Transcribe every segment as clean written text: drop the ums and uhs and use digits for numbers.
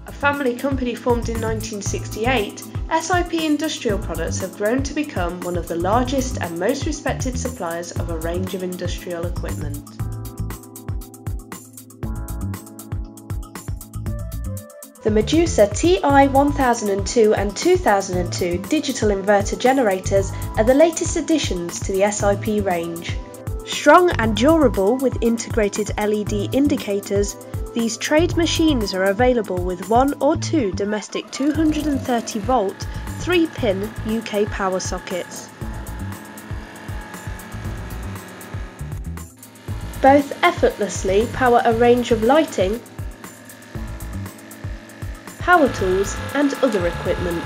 A family company formed in 1968, SIP Industrial Products have grown to become one of the largest and most respected suppliers of a range of industrial equipment. The Medusa TI 1002 and 2002 digital inverter generators are the latest additions to the SIP range. Strong and durable with integrated LED indicators, these trade machines are available with 1 or 2 domestic 230 volt 3-pin UK power sockets. Both effortlessly power a range of lighting, power tools and other equipment.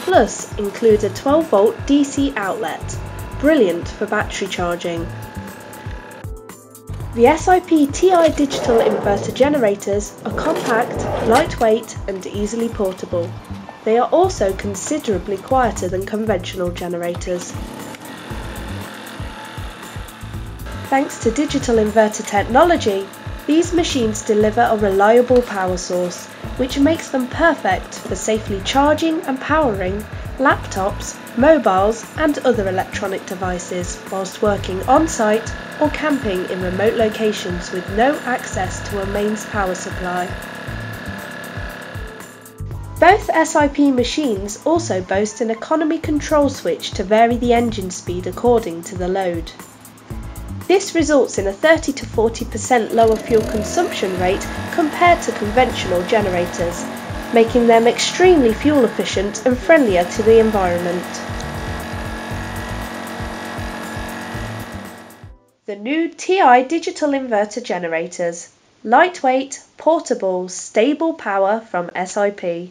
Plus includes a 12 volt DC outlet, brilliant for battery charging. The SIP TI digital inverter generators are compact, lightweight and easily portable. They are also considerably quieter than conventional generators. Thanks to digital inverter technology, these machines deliver a reliable power source, which makes them perfect for safely charging and powering laptops, mobiles and other electronic devices whilst working on-site or camping in remote locations with no access to a mains power supply. Both SIP machines also boast an economy control switch to vary the engine speed according to the load. This results in a 30 to 40% lower fuel consumption rate compared to conventional generators, making them extremely fuel efficient and friendlier to the environment. The new TI digital inverter generators. Lightweight, portable, stable power from SIP.